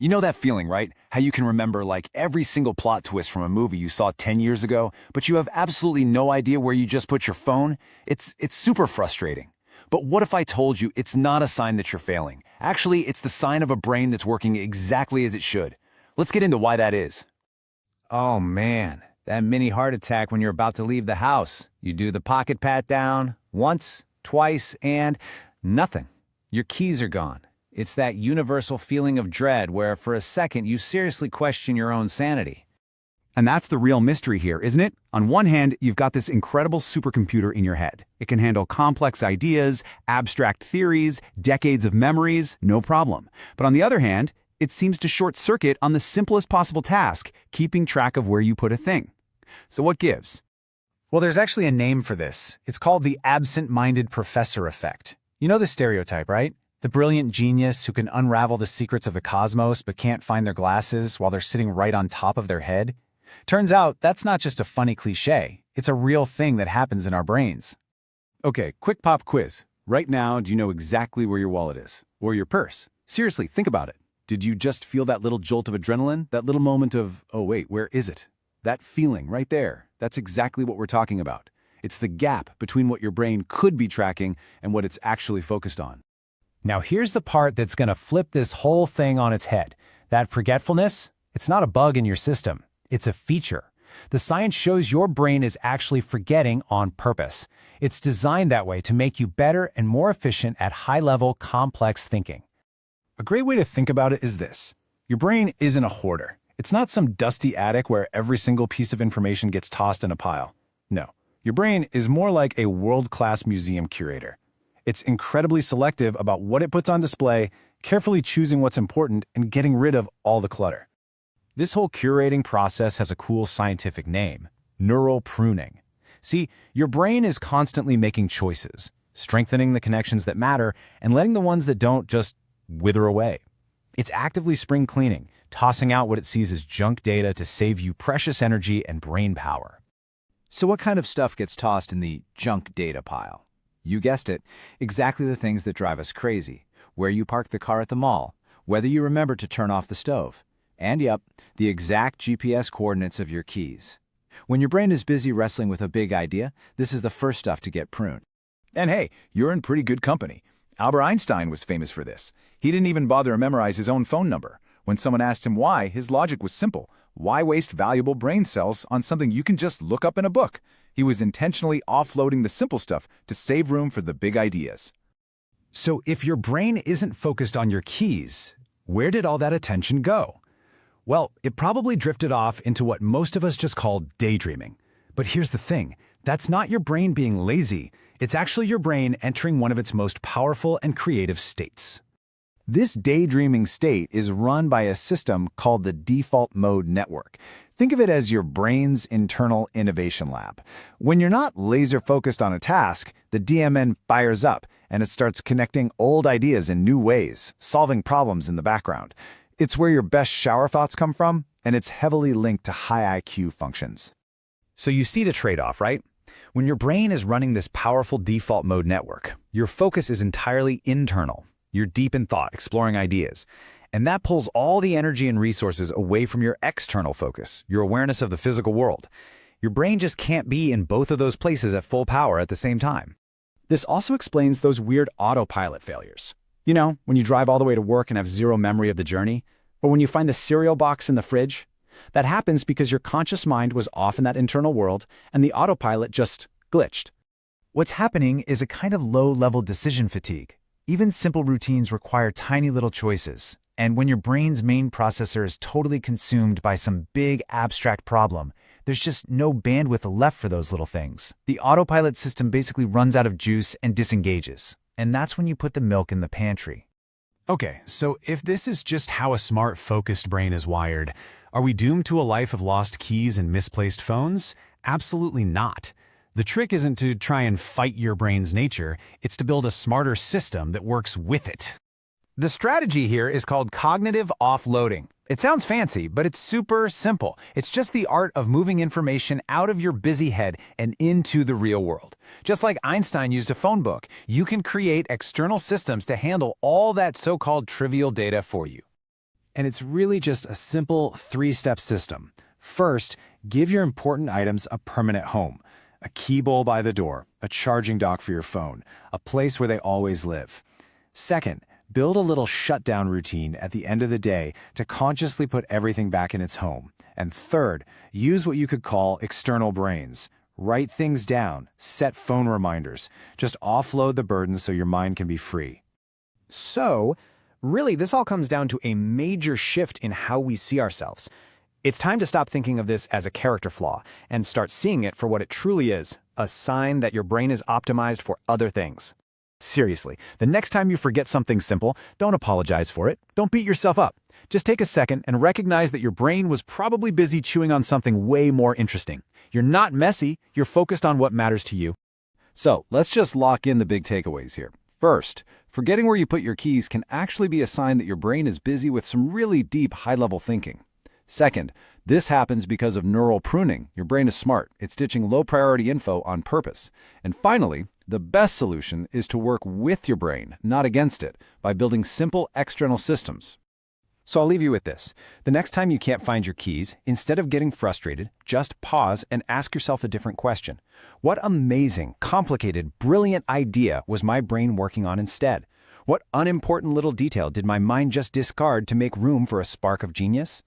You know that feeling, right? How you can remember like every single plot twist from a movie you saw 10 years ago, but you have absolutely no idea where you just put your phone? It's super frustrating. But what if I told you it's not a sign that you're failing? Actually, it's the sign of a brain that's working exactly as it should. Let's get into why that is. Oh man, that mini heart attack when you're about to leave the house. You do the pocket pat down once, twice, and nothing. Your keys are gone. It's that universal feeling of dread where for a second you seriously question your own sanity. And that's the real mystery here, isn't it? On one hand, you've got this incredible supercomputer in your head. It can handle complex ideas, abstract theories, decades of memories, no problem. But on the other hand, it seems to short circuit on the simplest possible task, keeping track of where you put a thing. So what gives? Well, there's actually a name for this. It's called the absent-minded professor effect. You know the stereotype, right? The brilliant genius who can unravel the secrets of the cosmos but can't find their glasses while they're sitting right on top of their head. Turns out that's not just a funny cliché. It's a real thing that happens in our brains. Okay, quick pop quiz. Right now, do you know exactly where your wallet is? Or your purse? Seriously, think about it. Did you just feel that little jolt of adrenaline? That little moment of, oh wait, where is it? That feeling right there, that's exactly what we're talking about. It's the gap between what your brain could be tracking and what it's actually focused on. Now here's the part that's going to flip this whole thing on its head. That forgetfulness, it's not a bug in your system. It's a feature. The science shows your brain is actually forgetting on purpose. It's designed that way to make you better and more efficient at high-level, complex thinking. A great way to think about it is this. Your brain isn't a hoarder. It's not some dusty attic where every single piece of information gets tossed in a pile. No, your brain is more like a world-class museum curator. It's incredibly selective about what it puts on display, carefully choosing what's important and getting rid of all the clutter. This whole curating process has a cool scientific name, neural pruning. See, your brain is constantly making choices, strengthening the connections that matter and letting the ones that don't just wither away. It's actively spring cleaning, tossing out what it sees as junk data to save you precious energy and brain power. So what kind of stuff gets tossed in the junk data pile? You guessed it, exactly the things that drive us crazy. Where you park the car at the mall, whether you remember to turn off the stove, and yep, the exact GPS coordinates of your keys. When your brain is busy wrestling with a big idea, this is the first stuff to get pruned. And hey, you're in pretty good company. Albert Einstein was famous for this. He didn't even bother to memorize his own phone number. When someone asked him why, his logic was simple. Why waste valuable brain cells on something you can just look up in a book? He was intentionally offloading the simple stuff to save room for the big ideas. So if your brain isn't focused on your keys, where did all that attention go? Well, it probably drifted off into what most of us just call daydreaming. But here's the thing, that's not your brain being lazy. It's actually your brain entering one of its most powerful and creative states. This daydreaming state is run by a system called the default mode network. Think of it as your brain's internal innovation lab. When you're not laser-focused on a task, the DMN fires up and it starts connecting old ideas in new ways, solving problems in the background. It's where your best shower thoughts come from, and it's heavily linked to high IQ functions. So you see the trade-off, right? When your brain is running this powerful default mode network, your focus is entirely internal. You're deep in thought, exploring ideas. And that pulls all the energy and resources away from your external focus, your awareness of the physical world. Your brain just can't be in both of those places at full power at the same time. This also explains those weird autopilot failures. You know, when you drive all the way to work and have zero memory of the journey, or when you find the cereal box in the fridge. That happens because your conscious mind was off in that internal world and the autopilot just glitched. What's happening is a kind of low-level decision fatigue. Even simple routines require tiny little choices. And when your brain's main processor is totally consumed by some big abstract problem, there's just no bandwidth left for those little things. The autopilot system basically runs out of juice and disengages. And that's when you put the milk in the pantry. Okay, so if this is just how a smart, focused brain is wired, are we doomed to a life of lost keys and misplaced phones? Absolutely not. The trick isn't to try and fight your brain's nature, it's to build a smarter system that works with it. The strategy here is called cognitive offloading. It sounds fancy, but it's super simple. It's just the art of moving information out of your busy head and into the real world. Just like Einstein used a phone book, you can create external systems to handle all that so-called trivial data for you. And it's really just a simple 3-step system. First, give your important items a permanent home. A key bowl by the door, a charging dock for your phone, a place where they always live. Second, build a little shutdown routine at the end of the day to consciously put everything back in its home. And third, use what you could call external brains. Write things down, set phone reminders. Just offload the burden so your mind can be free. So, really, this all comes down to a major shift in how we see ourselves. It's time to stop thinking of this as a character flaw and start seeing it for what it truly is, a sign that your brain is optimized for other things. Seriously, the next time you forget something simple, don't apologize for it. Don't beat yourself up. Just take a second and recognize that your brain was probably busy chewing on something way more interesting. You're not messy, you're focused on what matters to you. So let's just lock in the big takeaways here. First, forgetting where you put your keys can actually be a sign that your brain is busy with some really deep, high-level thinking. Second, this happens because of neural pruning. Your brain is smart. It's ditching low-priority info on purpose. And finally, the best solution is to work with your brain, not against it, by building simple external systems. So I'll leave you with this. The next time you can't find your keys, instead of getting frustrated, just pause and ask yourself a different question. What amazing, complicated, brilliant idea was my brain working on instead? What unimportant little detail did my mind just discard to make room for a spark of genius?